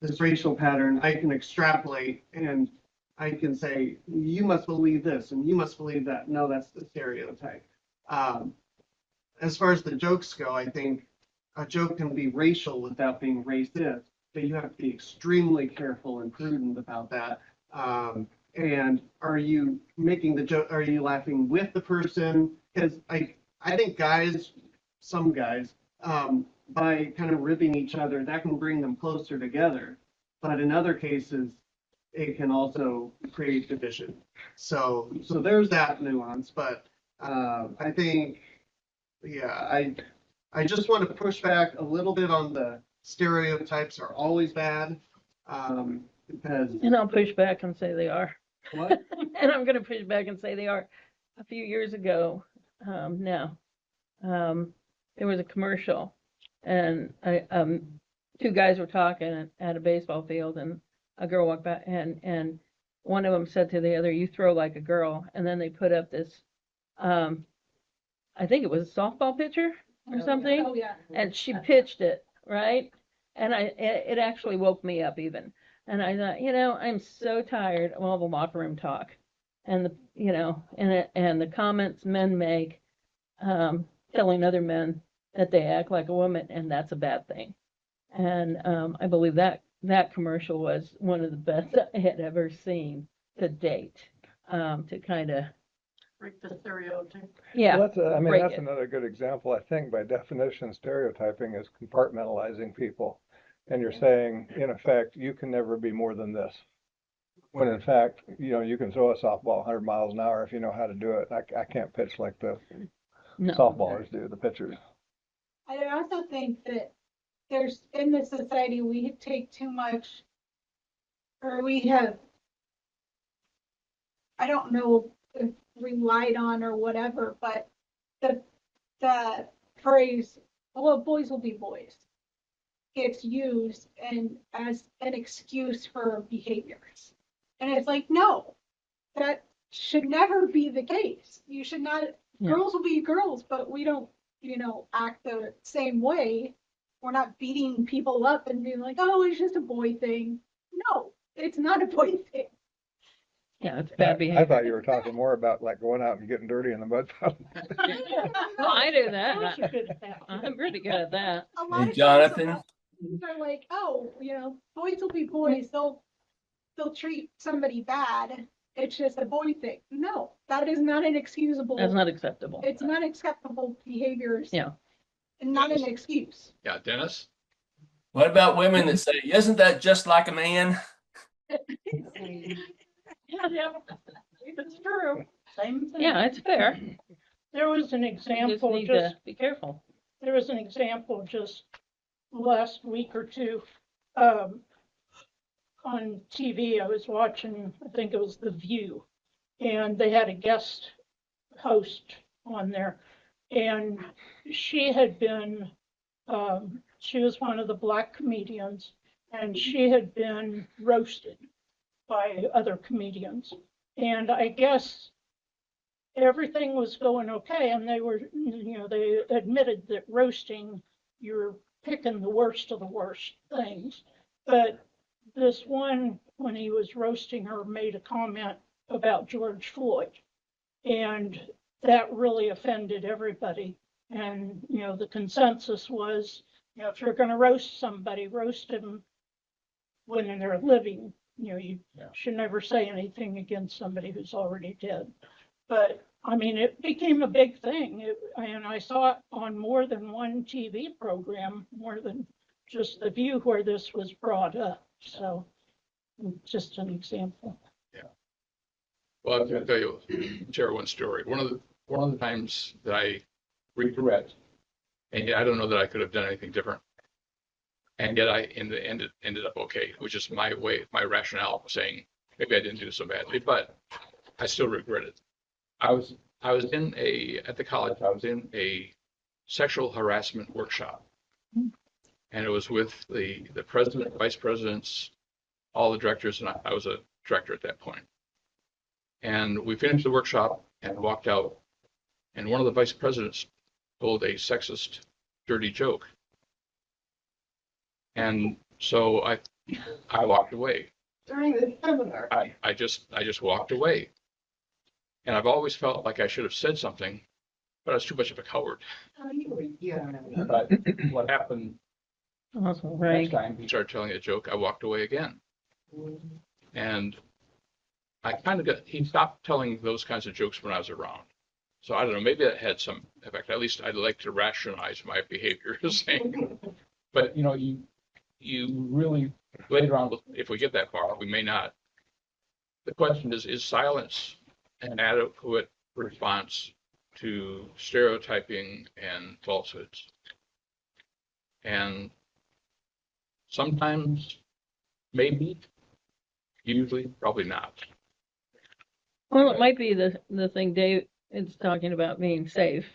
this racial pattern, I can extrapolate and I can say, you must believe this and you must believe that. No, that's the stereotype. As far as the jokes go, I think a joke can be racial without being racist, but you have to be extremely careful and prudent about that. And are you making the joke? Are you laughing with the person? Because I think some guys, by kind of ribbing each other, that can bring them closer together. But in other cases, it can also create division. So there's that nuance. But I think, yeah, I just want to push back a little bit on the stereotypes are always bad. Because
And I'll push back and say they are.
what?
And I'm going to push back and say they are. A few years ago, now, there was a commercial, and two guys were talking at a baseball field, and a girl walked by, and one of them said to the other, "You throw like a girl." And then they put up this, I think it was a softball pitcher or something,
Oh, yeah.
and she pitched it, right? And it actually woke me up even. And I thought, I'm so tired of all the locker room talk, and and the comments men make, telling other men that they act like a woman, and that's a bad thing. And I believe that commercial was one of the best I had ever seen to date, to kind of
Break the stereotype.
yeah.
Well,
break
that's
it.
another good example. I think by definition, stereotyping is compartmentalizing people. And you're saying, in effect, you can never be more than this. When in fact, you can throw a softball 100 miles an hour if you know how to do it. I can't pitch like the
No.
softballers do, the pitchers.
I also think that there's, in this society, we take too much, or we have, I don't know if relied on or whatever, but the phrase, well, boys will be boys, gets used and as an excuse for behaviors. And it's like, no, that should never be the case. You should not,
Yeah.
girls will be girls, but we don't, act the same way. We're not beating people up and being like, oh, it's just a boy thing. No, it's not a boy thing.
Yeah, it's bad behavior.
I thought you were talking more about like going out and getting dirty in the mud puddle.
Well, I do that.
Girls are good at that.
I'm pretty good at that.
A lot
Hey,
of
Jonathan.
times they're like, oh, boys will be boys. They'll treat somebody bad. It's just a boy thing. No, that is not an excusable.
That's not acceptable.
It's not acceptable behaviors.
Yeah.
And not an excuse.
Yeah, Dennis?
What about women that say, "Isn't that just like a man?"
Yeah, it's true. Same thing.
Yeah, it's fair.
There was an
You just
example,
need to be careful.
there was an example just last week or two, on TV. I was watching, I think it was The View, and they had a guest host on there, and she had been, she was one of the black comedians, and she had been roasted by other comedians. And I guess everything was going okay, and they were, they admitted that roasting, you're picking the worst of the worst things. But this one, when he was roasting her, made a comment about George Floyd, and that really offended everybody. And, the consensus was, if you're going to roast somebody, roast them when they're living. You should never say anything against somebody who's already dead. But it became a big thing. And I saw it on more than one TV program, more than just The View, where this was brought up. So, just an example.
Yeah. Well, I'm going to tell you, share one story. One of the times that I regret, and I don't know that I could have done anything different, and yet I in the end it ended up okay, which is my rationale of saying maybe I didn't do so badly, but I still regret it. I was at the college, I was in a sexual harassment workshop, and it was with the president, vice presidents, all the directors, and I was a director at that point. And we finished the workshop and walked out, and one of the vice presidents told a sexist, dirty joke. And so I walked away.
During the seminar.
I just walked away. And I've always felt like I should have said something, but I was too much of a coward.
Oh, you were young.
But what happened
Awesome, right.
next time he started telling a joke, I walked away again. And he stopped telling those kinds of jokes when I was around. So I don't know, maybe that had some effect. At least I'd like to rationalize my behavior. But you really, later on, if we get that far, we may not. The question is silence an adequate response to stereotyping and falsehoods? And sometimes, maybe, usually, probably not.
Well, it might be the thing Dave is talking about being safe.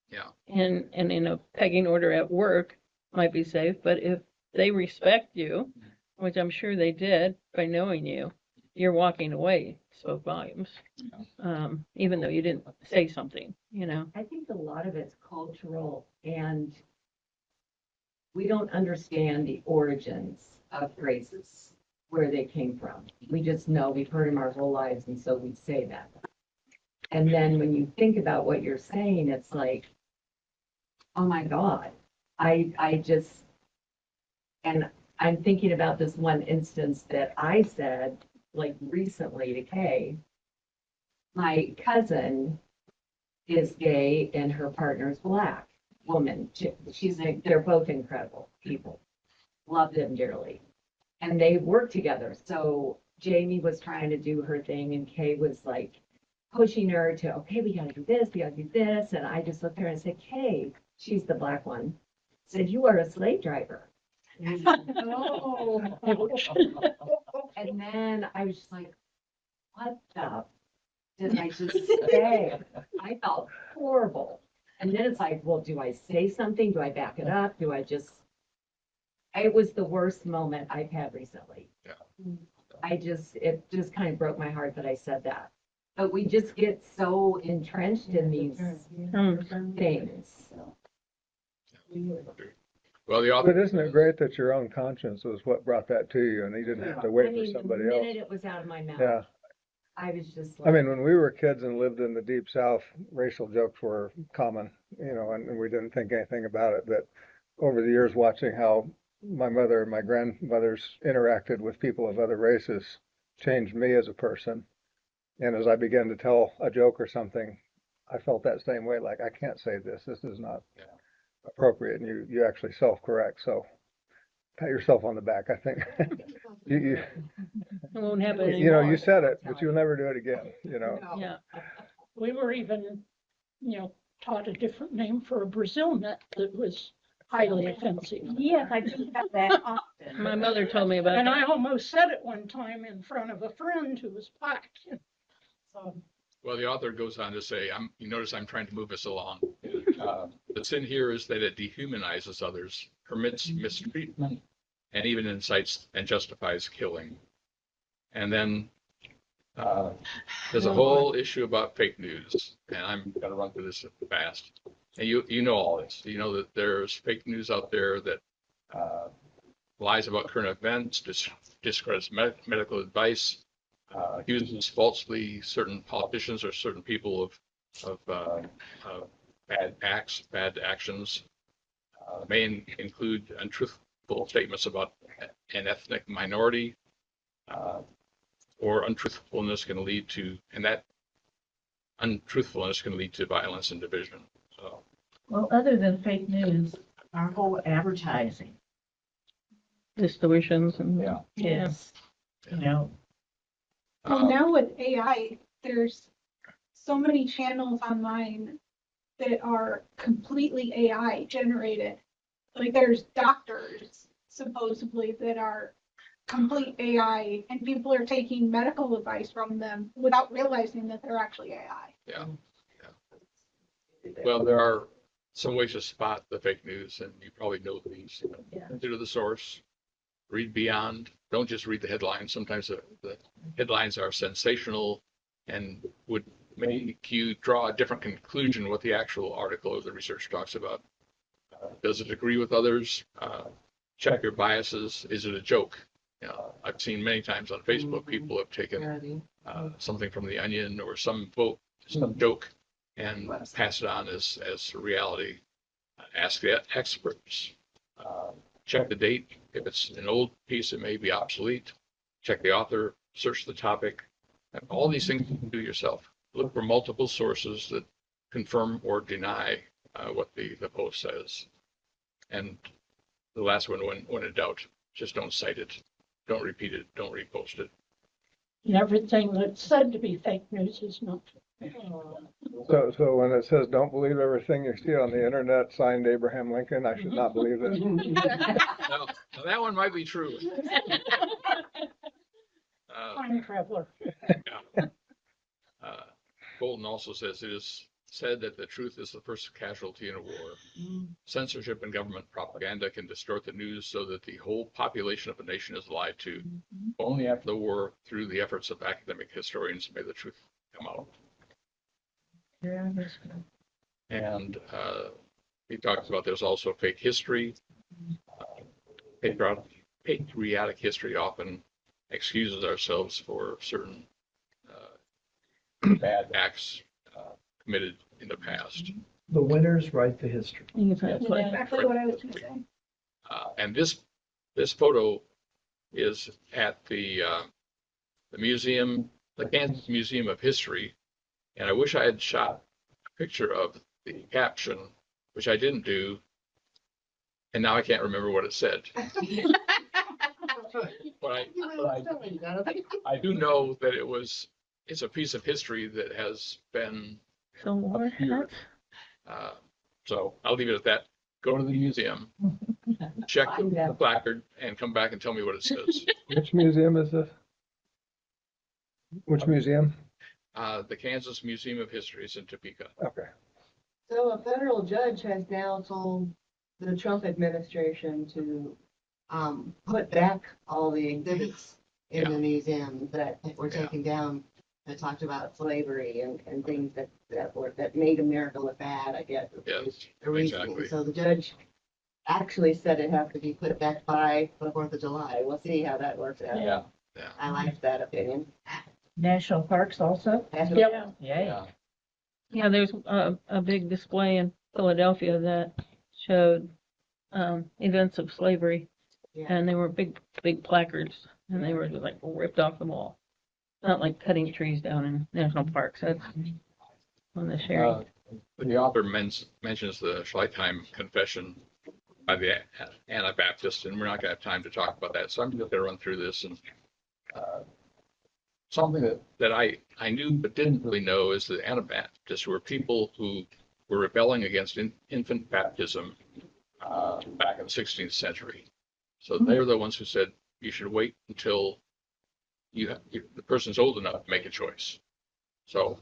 Yeah.
And in a pecking order at work might be safe, but if they respect you, which I'm sure they did by knowing you, you're walking away spoke volumes. Even though you didn't say something,
I think a lot of it's cultural, and we don't understand the origins of phrases, where they came from. We just know we've heard them our whole lives, and so we say that. And then when you think about what you're saying, it's like, oh my God, I just, and I'm thinking about this one instance that I said, like recently to Kay. My cousin is gay and her partner's black woman. They're both incredible people. Love them dearly. And they work together. So Jamie was trying to do her thing, and Kay was like pushing her to, okay, we gotta do this, we gotta do this. And I just looked at her and said, Kay, she's the black one, said, you are a slave driver.
Oh.
And then I was just like, what the did I just say? I felt horrible. And then it's like, well, do I say something? Do I back it up? Do I just, it was the worst moment I've had recently.
Yeah.
It just kind of broke my heart that I said that. But we just get so entrenched in these things.
Well, the author.
But isn't it great that your own conscience was what brought that to you, and you didn't have to wait for somebody
the
else?
minute it was out of my mouth,
Yeah.
I was just like,
I mean, when we were kids and lived in the deep South, racial jokes were common, and we didn't think anything about it. But over the years, watching how my mother and my grandmothers interacted with people of other races changed me as a person. And as I began to tell a joke or something, I felt that same way, like, I can't say this. This is not appropriate. And you actually self-correct. So pat yourself on the back, I think. you,
It won't happen anymore.
you said it, but you'll never do it again,
Yeah.
We were even, taught a different name for a Brazil nut that was highly offensive.
Yes, I do have that often.
My mother told me about
And
that.
I almost said it one time in front of a friend who was black. So,
Well, the author goes on to say, you notice I'm trying to move us along. The sin here is that it dehumanizes others, permits mistreatment, and even incites and justifies killing. And then there's a whole issue about fake news, and I'm going to run through this fast. And you know all this. You know that there's fake news out there that lies about current events, discredits medical advice, accuses falsely certain politicians or certain people of bad acts, bad actions, may include untruthful statements about an ethnic minority, or untruthfulness can lead to, and that untruthfulness can lead to violence and division. So,
Well, other than fake news, our whole advertising.
Distortions and
Yeah.
Yes. You know,
Well, now with AI, there's so many channels online that are completely AI generated. Like there's doctors supposedly that are complete AI, and people are taking medical advice from them without realizing that they're actually AI.
yeah. Well, there are some ways to spot the fake news, and you probably know these. Consider the source, read beyond. Don't just read the headlines. Sometimes the headlines are sensational and would make you draw a different conclusion what the actual article or the research talks about. Does it agree with others? Check your biases. Is it a joke? I've seen many times on Facebook people have taken something from The Onion or some joke and pass it on as reality. Ask the experts. Check the date. If it's an old piece, it may be obsolete. Check the author. Search the topic. And all these things you can do yourself. Look for multiple sources that confirm or deny what the post says. And the last one, when in doubt, just don't cite it. Don't repeat it. Don't repost it.
And everything that's said to be fake news is not.
So when it says don't believe everything you see on the internet, signed Abraham Lincoln, I should not believe it.
Now, that one might be true.
Time traveler.
Bolton also says it is said that the truth is the first casualty in a war. Censorship and government propaganda can distort the news so that the whole population of a nation is lied to. Only after the war, through the efforts of academic historians, may the truth come out.
Yeah, that's good.
And he talks about there's also fake history. Patriotic history often excuses ourselves for certain bad acts committed in the past.
The winners write the history.
Exactly what I was going to say.
And this photo is at the museum, the Kansas Museum of History, and I wish I had shot a picture of the caption, which I didn't do, and now I can't remember what it said. But I do know that it's a piece of history that has been
So war hats?
so I'll leave it at that. Go to the museum, check the placard, and come back and tell me what it says.
Which museum is this? Which museum?
The Kansas Museum of History is in Topeka.
Okay.
So a federal judge has now told the Trump administration to put back all the exhibits in the museum that were taken down that talked about slavery and things that made America look bad, I guess.
Yes,
Recently.
exactly.
So the judge actually said it have to be put back by the 4th of July. We'll see how that works out.
Yeah.
I like that opinion.
National parks also?
Yep.
Yay.
Yeah, there's a big display in Philadelphia that showed events of slavery, and they were big placards, and they were just like ripped off the wall. Not like cutting trees down in national parks. That's on the sharing.
The author mentions the Schleitheim Confession by the Anabaptists, and we're not going to have time to talk about that, so I'm just going to run through this. And something that I knew but didn't really know is that Anabaptists were people who were rebelling against infant baptism back in the 16th century. So they're the ones who said you should wait until the person's old enough to make a choice. So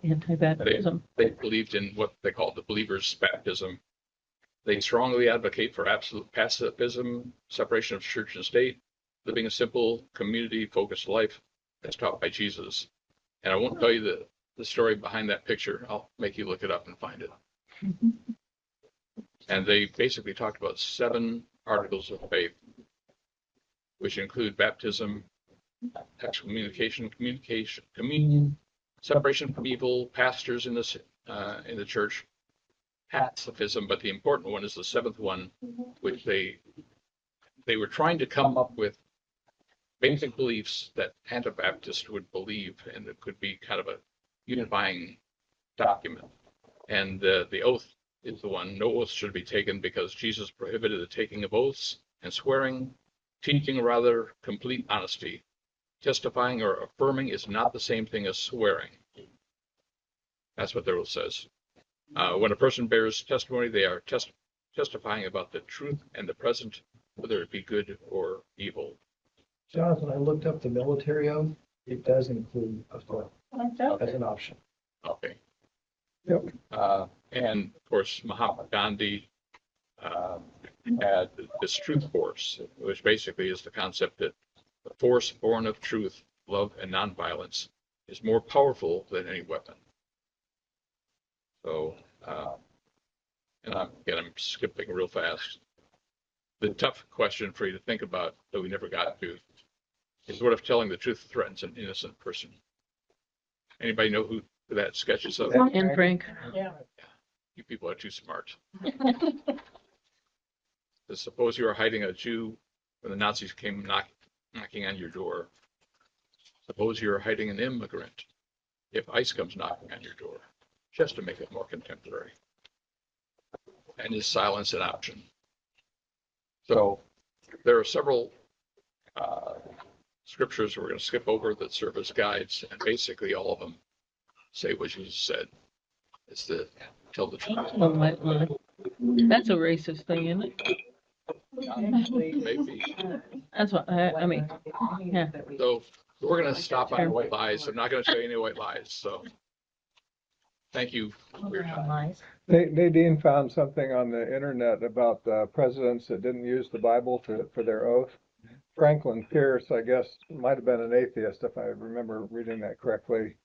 Anti-baptism.
they believed in what they called the believer's baptism. They strongly advocate for absolute pacifism, separation of church and state, living a simple, community-focused life as taught by Jesus. And I won't tell you the story behind that picture. I'll make you look it up and find it. And they basically talked about 7 articles of faith, which include baptism, excommunication, communion, separation from evil, pastors in the church, pacifism. But the important one is the 7th one, which they were trying to come up with basic beliefs that Anabaptists would believe, and it could be kind of a unifying document. And the oath is the one. No oath should be taken because Jesus prohibited the taking of oaths and swearing, teaching rather complete honesty. Testifying or affirming is not the same thing as swearing. That's what the oath says. When a person bears testimony, they are testifying about the truth and the present, whether it be good or evil.
Jonathan, I looked up the military oath. It does include a swear as an option.
Okay.
Yep.
And of course, Mahatma Gandhi had this truth force, which basically is the concept that the force born of truth, love, and nonviolence is more powerful than any weapon. So, and I'm skipping real fast. The tough question for you to think about that we never got to is what if telling the truth threatens an innocent person? Anybody know who that sketch is of?
And Frank.
Yeah.
You people are too smart. Suppose you are hiding a Jew when the Nazis came knocking on your door. Suppose you're hiding an immigrant. If ICE comes knocking on your door, just to make it more contemporary. And is silence an option? So there are several scriptures we're going to skip over that serve as guides, and basically all of them say what Jesus said. It's to tell the truth.
Oh, that's a racist thing, isn't it?
Maybe.
That's what, I mean, yeah.
So we're going to stop on white lies. I'm not going to show you any white lies. So thank you for your time.
Nadine found something on the internet about presidents that didn't use the Bible for their oath. Franklin Pierce, I guess, might have been an atheist if I remember reading that correctly.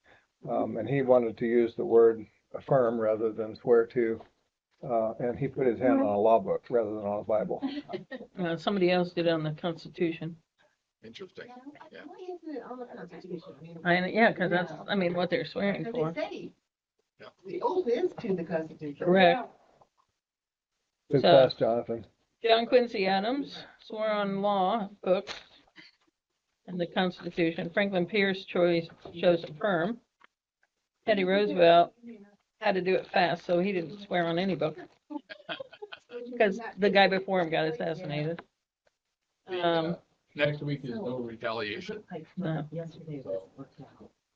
And he wanted to use the word affirm rather than swear to. And he put his hand on a law book rather than on a Bible.
Somebody else did on the Constitution.
Interesting. Yeah.
Why isn't it on the Constitution?
Yeah, because that's, I mean, what they're swearing
Because
for.
they say the oath is to the Constitution.
Correct.
Good
So-
pass, Jonathan.
John Quincy Adams swore on law books and the Constitution. Franklin Pierce chose affirm. Teddy Roosevelt had to do it fast, so he didn't swear on any book because the guy before him got assassinated.
Next week is no retaliation.
No.
Yesterday was worked out.